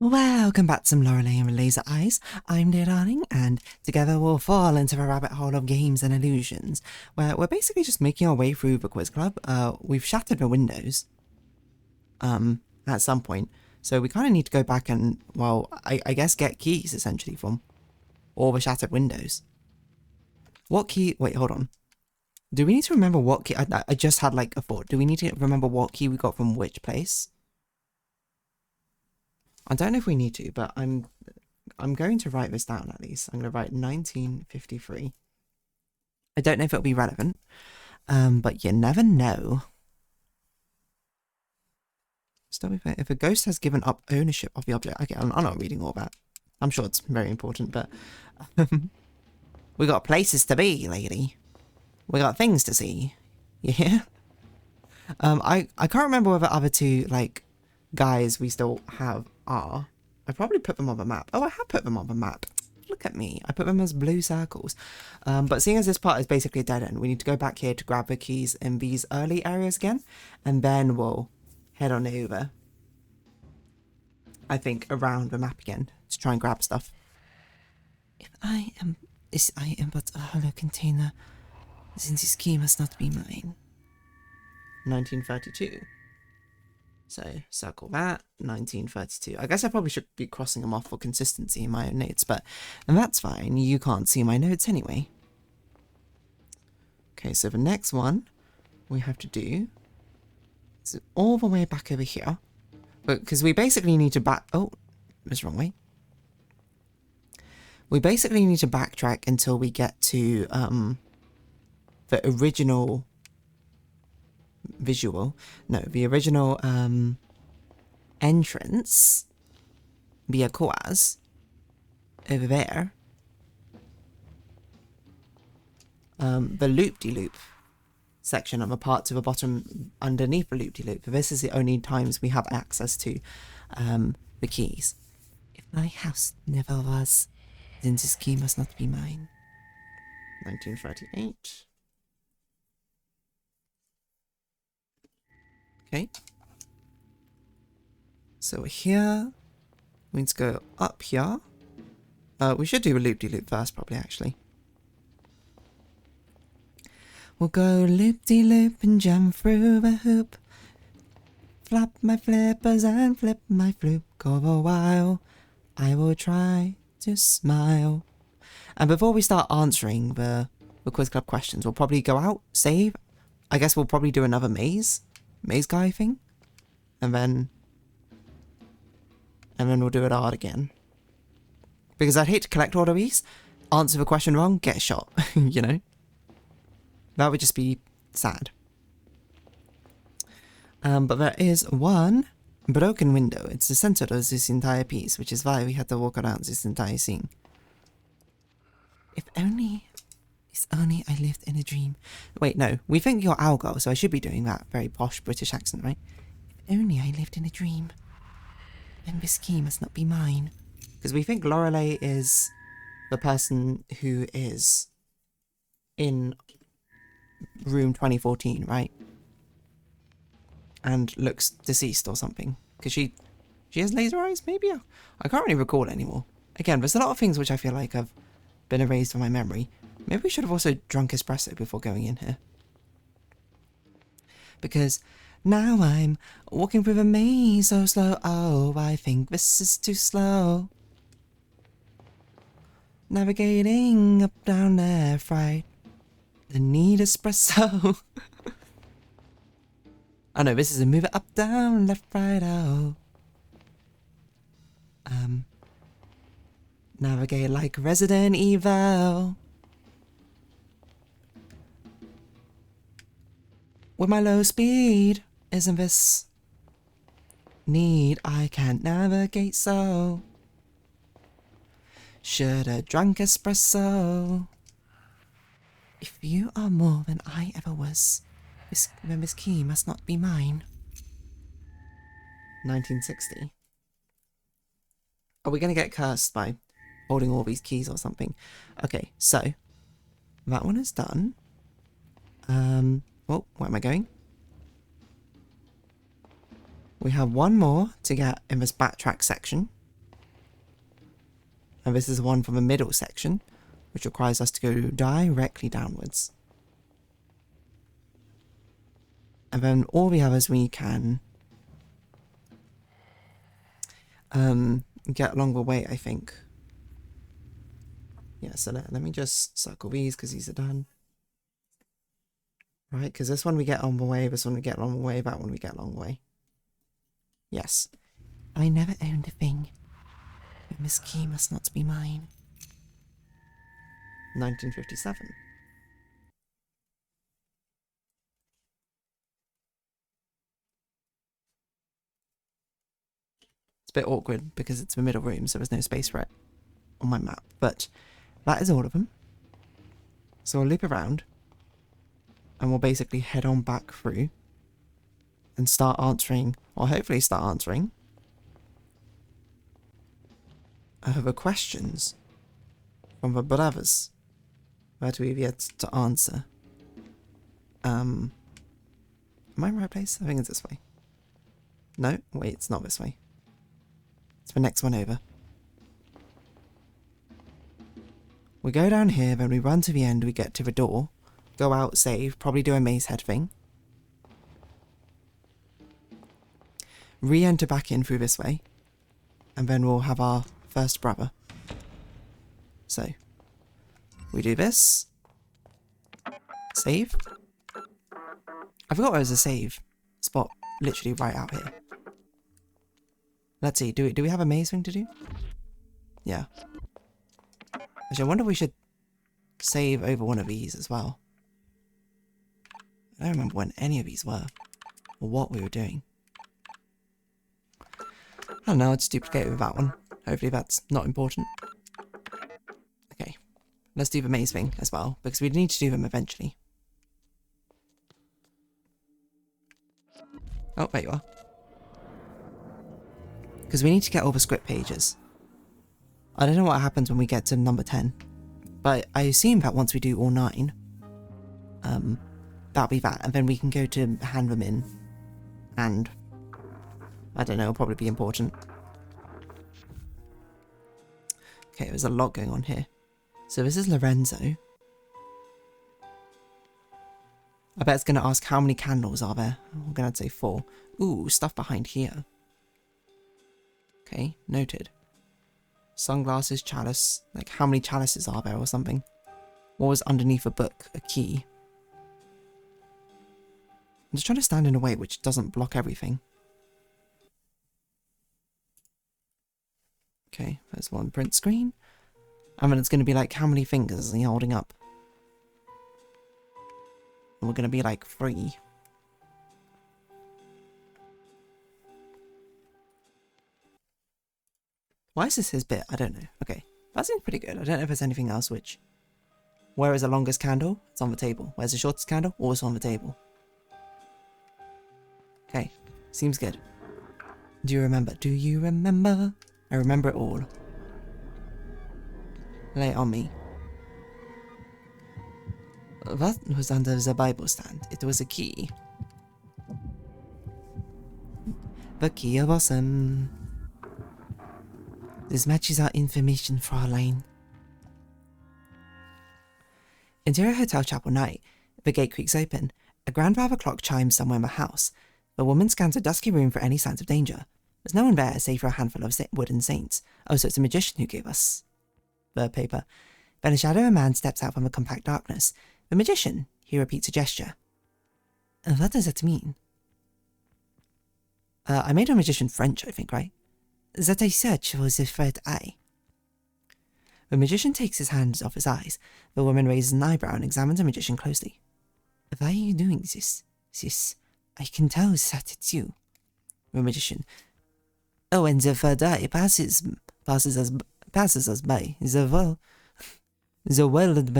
Welcome back to some Lorelei and Laser Eyes. I'm dear darling, and together we'll fall into a rabbit hole of games and illusions, where we're basically just making our way through the quiz club. We've shattered the windows, at some point, so we kind of need to go back and, well, I guess get keys, essentially, from all the shattered windows. What key? Wait, hold on. Do we need to remember what key? I just had, like, a thought. Do we need to remember what key we got from which place? I don't know if we need to, but I'm going to write this down at least. I'm going to write 1953. I don't know if it'll be relevant, but you never know. Stop if a ghost has given up ownership of the object. Okay, I'm not reading all that. I'm sure it's very important, but we got places to be, lady. We got things to see. Yeah. I can't remember whether other two guys we still have are. I probably put them on the map. Oh, I have put them on the map. Look at me. I put them as blue circles. But seeing as this part is basically a dead end, we need to go back here to grab the keys in these early areas again, and then we'll head on over, I think, around the map again to try and grab stuff. If I am but a hollow container, then this key must not be mine. 1932. So, circle that, 1932. I guess I probably should be crossing them off for consistency in my own notes, and that's fine. You can't see my notes anyway. Okay, so the next one we have to do is all the way back over here. Because we basically need to oh, that's the wrong way. We basically need to backtrack until we get to, the original the original entrance via Koaz over there. The loop-de-loop section of a part to the bottom underneath the loop-de-loop. This is the only times we have access to the keys. If my house never was, then this key must not be mine. 1938. Okay. So here, we need to go up here. We should do a loop-de-loop first, probably, actually. We'll go loop-de-loop and jump through the hoop. Flap my flippers and flip my fluke all the while. I will try to smile. And before we start answering the quiz club questions, we'll probably go out, save. I guess we'll probably do another maze guy thing, and then we'll do it hard again, because I'd hate to collect all of these, answer the question wrong, get shot. You know, that would just be sad. But there is one broken window. It's the center of this entire piece, which is why we had to walk around this entire scene. If only I lived in a dream. Wait, no, we think you're Algo, so I should be doing that very posh British accent, right? If only I lived in a dream, then this key must not be mine. Because we think Lorelei is the person who is in room 2014, right? And looks deceased or something. Because she has laser eyes, maybe? I can't really recall anymore. Again, there's a lot of things which I feel like have been erased from my memory. Maybe we should have also drunk espresso before going in here. Because now I'm walking through the maze so slow. Oh, I think this is too slow. Navigating up, down, left, right. The need espresso. Oh no, this is a move it up, down, left, right, oh. Navigate like Resident Evil. With my low speed, isn't this need? I can't navigate so. Should've drunk espresso. If you are more than I ever was, then this key must not be mine. 1960. Are we gonna get cursed by holding all these keys or something? Okay, so that one is done. Oh, where am I going? We have one more to get in this backtrack section. And this is one from the middle section, which requires us to go directly downwards. And then all the others we can get along the way, I think. Yeah, so let me just circle these because these are done. Right, because this one we get on the way, this one we get along the way, that one we get along the way. Yes. I never owned a thing. But this key must not be mine. 1957. It's a bit awkward because it's the middle room, so there's no space for it on my map. But that is all of them. So we'll loop around. And we'll basically head on back through. And start answering, or hopefully start answering, the questions from the brothers that we've yet to answer. Am I in the right place? I think it's this way. No, wait, it's not this way. It's the next one over. We go down here, then we run to the end, we get to the door, go out, save, probably do a maze head thing. Re-enter back in through this way, and then we'll have our first brother. So, we do this. Save. I forgot there was a save spot literally right out here. Let's see, do we have a maze thing to do? Yeah. Actually, I wonder if we should save over one of these as well. I don't remember when any of these were, or what we were doing. I don't know, I'll just duplicate it with that one. Hopefully that's not important. Okay, let's do the maze thing as well, because we need to do them eventually. Oh, there you are. Because we need to get all the script pages. I don't know what happens when we get to number 10, but I assume that once we do all 9, that'll be that, and then we can go to hand them in, and I don't know, it'll probably be important. Okay, there's a lot going on here. So this is Lorenzo. I bet it's going to ask how many candles are there. I'm going to say 4. Ooh, stuff behind here. Okay, noted. Sunglasses, chalice. Like, how many chalices are there or something? What was underneath a book? A key. I'm just trying to stand in a way which doesn't block everything. Okay, there's one print screen. And then it's going to be like, how many fingers is he holding up? And we're going to be like 3. Why is this his bit? I don't know. Okay, that seems pretty good. I don't know if there's anything else which... Where is the longest candle? It's on the table. Where's the shortest candle? Also on the table. Okay, seems good. Do you remember? Do you remember? I remember it all. Lay it on me. What was under the Bible stand? It was a key. The key of awesome. This matches our information, Fraulein. Interior Hotel Chapel night. The gate creaks open. A grandfather clock chimes somewhere in the house. The woman scans a dusky room for any signs of danger. There's no one there save for a handful of wooden saints. Oh, so it's a magician who gave us the paper. Then a shadow of a man steps out from the compact darkness. The magician, he repeats a gesture. What does that mean? I made a magician French, I think, right? That I search for the third eye. The magician takes his hands off his eyes. The woman raises an eyebrow and examines the magician closely. Why are you doing this? I can tell that it's you. The magician. Oh, and the third eye passes us by. The world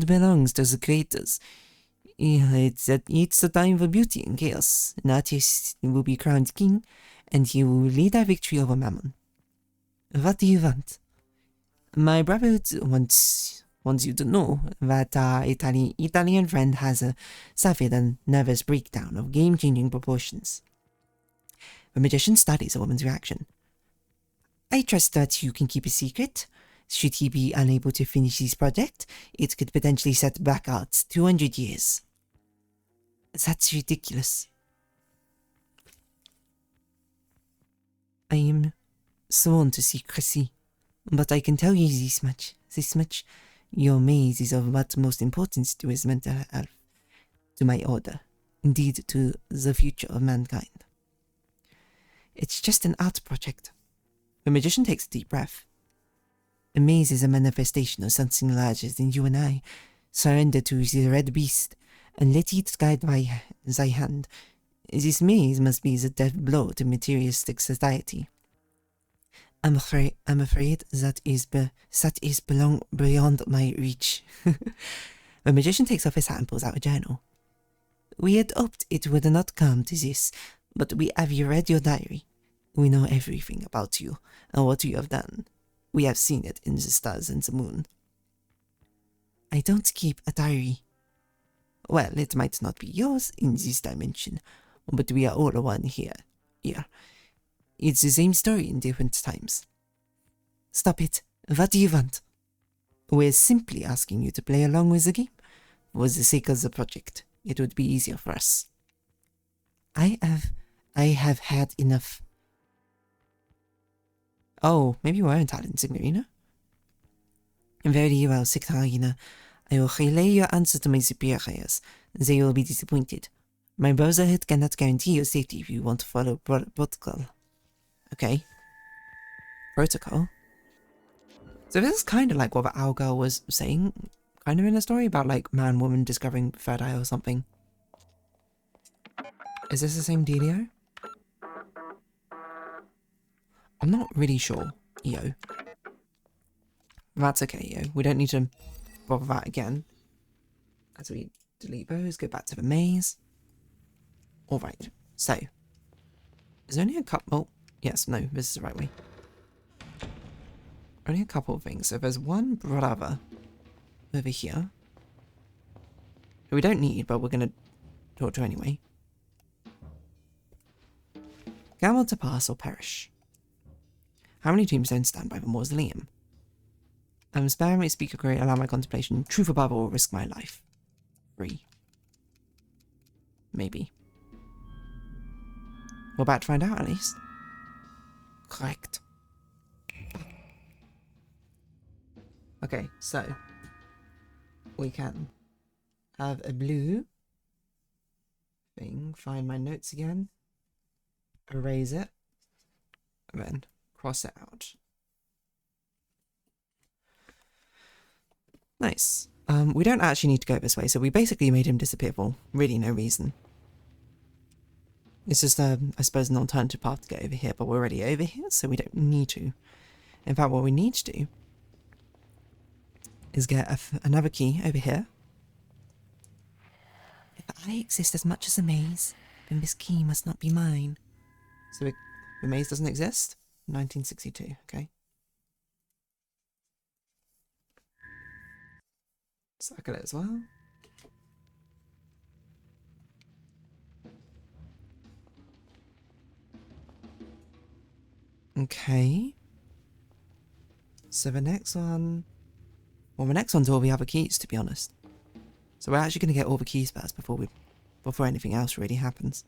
belongs to the creators. It's the time for beauty and chaos. An artist will be crowned king, and he will lead our victory over Mammon. What do you want? My brother wants you to know that our Italian friend has suffered a nervous breakdown of game-changing proportions. The magician studies a woman's reaction. I trust that you can keep a secret. Should he be unable to finish his project, it could potentially set back out 200 years. That's ridiculous. I am sworn to secrecy, but I can tell you this much. Your maze is of utmost importance to his mental health, to my order, indeed to the future of mankind. It's just an art project. The magician takes a deep breath. A maze is a manifestation of something larger than you and I. Surrender to the red beast, and let it guide thy hand. This maze must be the death blow to materialistic society. I'm afraid that is beyond my reach. The magician takes off his hat and pulls out a journal. We had hoped it would not come to this, but we have read your diary. We know everything about you and what you have done. We have seen it in the stars and the moon. I don't keep a diary. Well, it might not be yours in this dimension, but we are all one here. It's the same story in different times. Stop it. What do you want? We're simply asking you to play along with the game. For the sake of the project, it would be easier for us. I have had enough. Oh, maybe you weren't talent, Signorina. Very well, Signorina. I will relay your answer to my superiors. They will be disappointed. My brotherhood cannot guarantee your safety if you want to follow protocol. Okay. Protocol? So this is kind of like what our girl was saying, kind of in a story about like man, woman discovering third eye or something. Is this the same dealio? I'm not really sure, Yo. That's okay, Yo. We don't need to bother that again. As we delete those, go back to the maze. Alright, so. There's only a couple... Oh, yes, no, this is the right way. Only a couple of things. So there's one brother over here. Who we don't need, but we're going to talk to anyway. Gamble to pass or perish. How many tombstones stand by the mausoleum? Spare my speaker great, allow my contemplation. Truth above all, risk my life. 3. Maybe. We're about to find out, at least. Correct. Okay, so. We can have a blue thing. Find my notes again. Erase it. And then cross it out. Nice. We don't actually need to go this way, so we basically made him disappear for really no reason. It's just, I suppose, an alternative path to get over here, but we're already over here, so we don't need to. In fact, what we need to do is get another key over here. If I exist as much as a maze, then this key must not be mine. So the maze doesn't exist? 1962, okay. Circle it as well. Okay. So the next one... Well, the next one's all the other keys, to be honest. So we're actually going to get all the keys first before anything else really happens.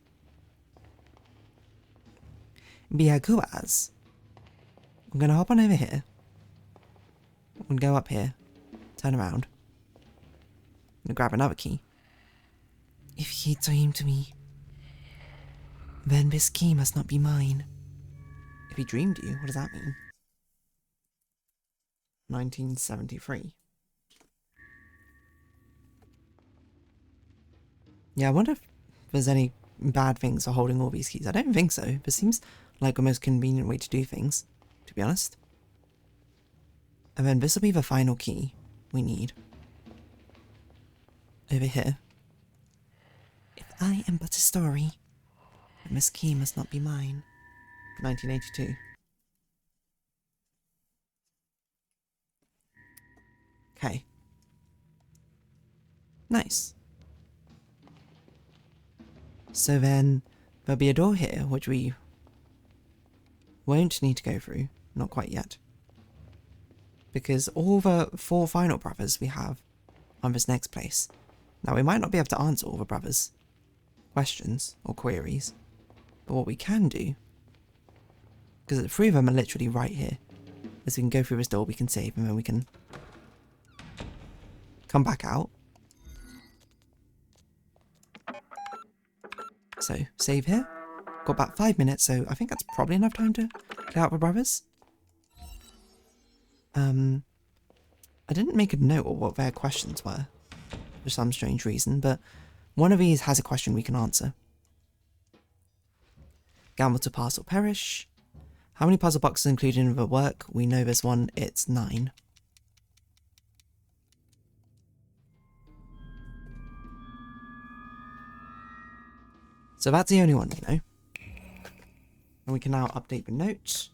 Biaguaz. I'm going to hop on over here. I'm going to go up here. Turn around. I'm going to grab another key. If he dreamed me, then this key must not be mine. If he dreamed you, what does that mean? 1973. Yeah, I wonder if there's any bad things for holding all these keys. I don't think so. This seems like the most convenient way to do things, to be honest. And then this will be the final key we need. Over here. If I am but a story, then this key must not be mine. 1982. Okay. Nice. So then, there'll be a door here, which we won't need to go through. not quite yet. Because all the 4 final brothers we have on this next place. Now, we might not be able to answer all the brothers' questions or queries, but what we can do, because the 3 of them are literally right here, is we can go through this door, we can save, and then we can come back out. So, save here. Got about 5 minutes, so I think that's probably enough time to get out the brothers. I didn't make a note of what their questions were, for some strange reason, but one of these has a question we can answer. Gamble to pass or perish. How many puzzle boxes included in the work? We know this one, it's 9. So that's the only one we know. And we can now update the note.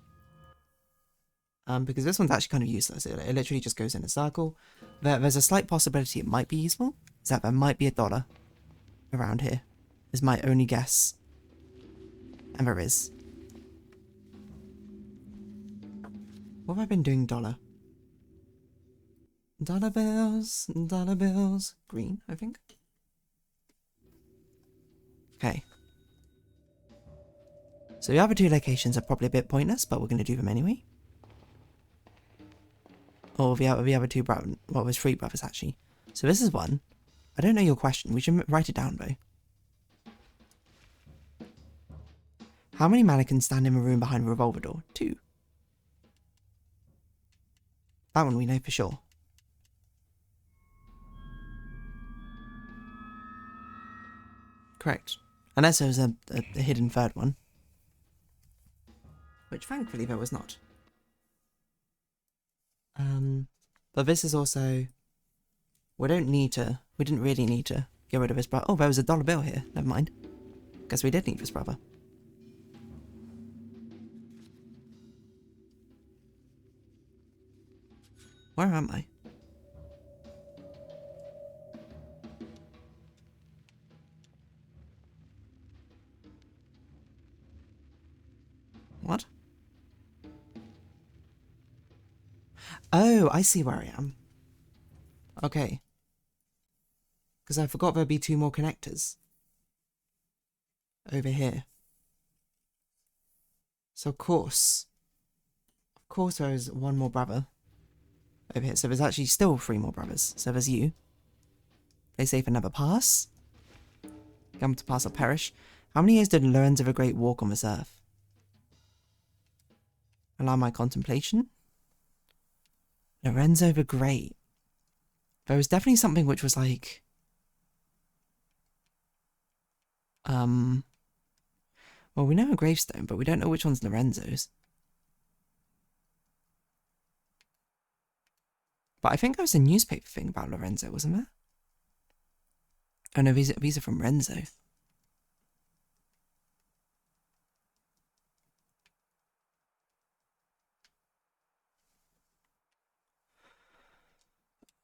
Because this one's actually kind of useless. It literally just goes in a circle. There's a slight possibility it might be useful. Is that there might be $1 around here. Is my only guess. And there is. What have I been doing, dollar? Dollar bills, dollar bills. Green, I think. Okay. So the other 2 locations are probably a bit pointless, but we're going to do them anyway. Or the other 2 brothers. Well, there's 3 brothers actually. So this is one. I don't know your question. We should write it down though. How many mannequins stand in the room behind the revolver door? 2. That one we know for sure. Correct. Unless there was a hidden 3rd one. Which thankfully there was not. But this is also... we didn't really need to get rid of this brother. Oh, there was a $1 bill here. Never mind. Guess we did need this brother. Where am I? What? Oh, I see where I am. Okay. Because I forgot there'd be 2 more connectors. Over here. So of course there is 1 more brother. Over here. So there's actually still 3 more brothers. So there's you. Play safe and never pass. Gamble to pass or perish. How many years did Lorenzo the Great walk on this earth? Allow my contemplation. Lorenzo the Great. There was definitely something which was like... well, we know a gravestone, but we don't know which one's Lorenzo's. But I think there was a newspaper thing about Lorenzo, wasn't there? Oh no, these are from Renzo.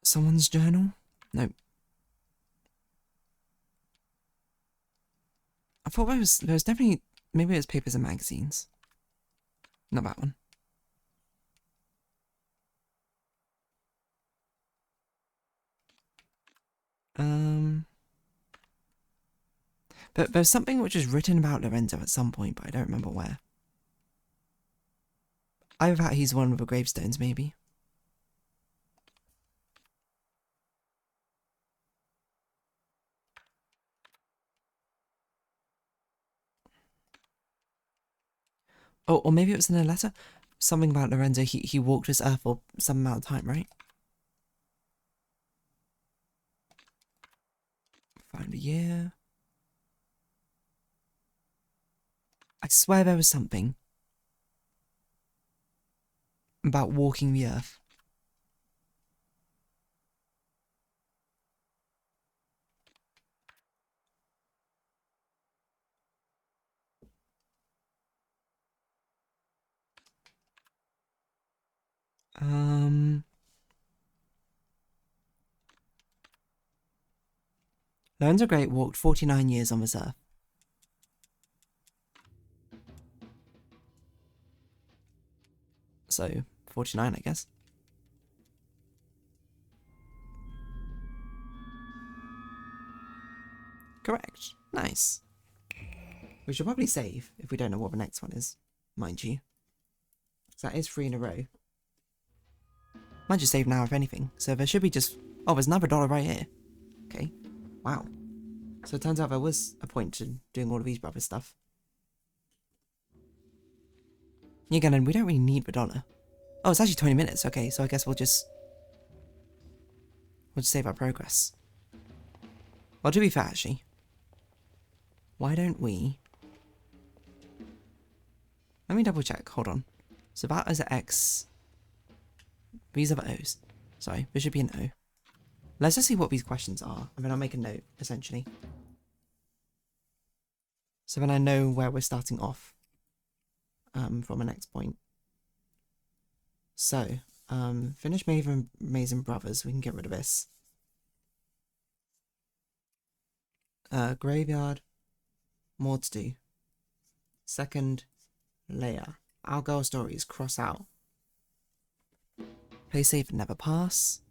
Someone's journal? No. I thought there was definitely... maybe it was papers and magazines. Not that one. But there's something which was written about Lorenzo at some point, but I don't remember where. Either that he's one of the gravestones, maybe. Oh, or maybe it was in a letter. Something about Lorenzo, he walked this earth for some amount of time, right? Find a year. I swear there was something about walking the earth. Lorenzo Great walked 49 years on this earth. so 49, I guess. Correct. Nice. We should probably save if we don't know what the next one is, mind you. So that is 3 in a row. Might just save now if anything. So there should be just... Oh, there's another dollar right here. Okay. Wow. So it turns out there was a point to doing all of these brother stuff. Again, and we don't really need the dollar. Oh, it's actually 20 minutes. Okay, so I guess we'll just save our progress. Well, to be fair, actually, why don't we... Let me double check. Hold on. So that is an X. These are the O's. Sorry, there should be an O. Let's just see what these questions are, and then I'll make a note, essentially. So then I know where we're starting off from the next point. So, finish Maze and Brothers. We can get rid of this. Graveyard. More to do. Second layer. Our girl stories. Cross out. Play safe and never pass.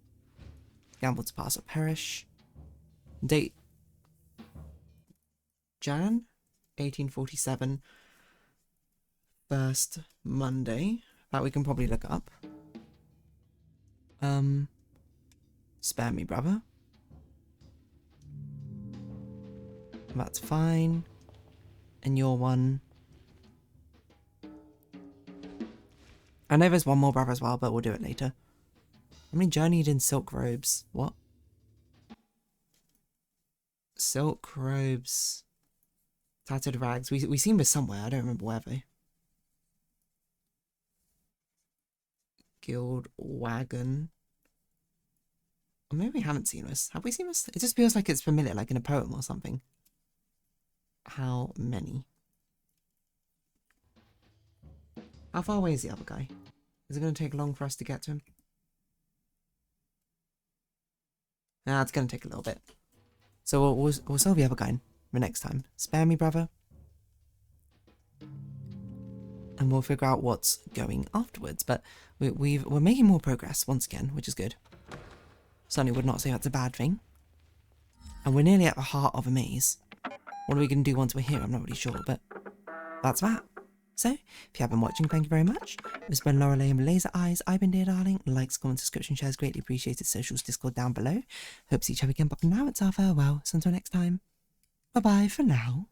Gamble to pass or perish. Date. Jan 1847. First Monday. That we can probably look up. Spare me, brother. That's fine. And your one. I know there's one more brother as well, but we'll do it later. How many journeyed in silk robes? What? Silk robes. Tattered rags. We seen this somewhere. I don't remember where though. Guild wagon. Or maybe we haven't seen this. Have we seen this? It just feels like it's familiar, like in a poem or something. How many? How far away is the other guy? Is it going to take long for us to get to him? Nah, it's going to take a little bit. So we'll solve the other guy the next time. Spare me, brother. And we'll figure out what's going afterwards. But we're making more progress once again, which is good. Certainly would not say that's a bad thing. And we're nearly at the heart of a maze. What are we going to do once we're here? I'm not really sure, but that's that. So, if you have been watching, thank you very much. This has been Lorelei and the Laser Eyes. I've been Dear Darling. Likes, comments, subscription, shares, greatly appreciated. Socials, Discord down below. Hope to see each other again, but for now, it's our farewell. So until next time, bye-bye for now.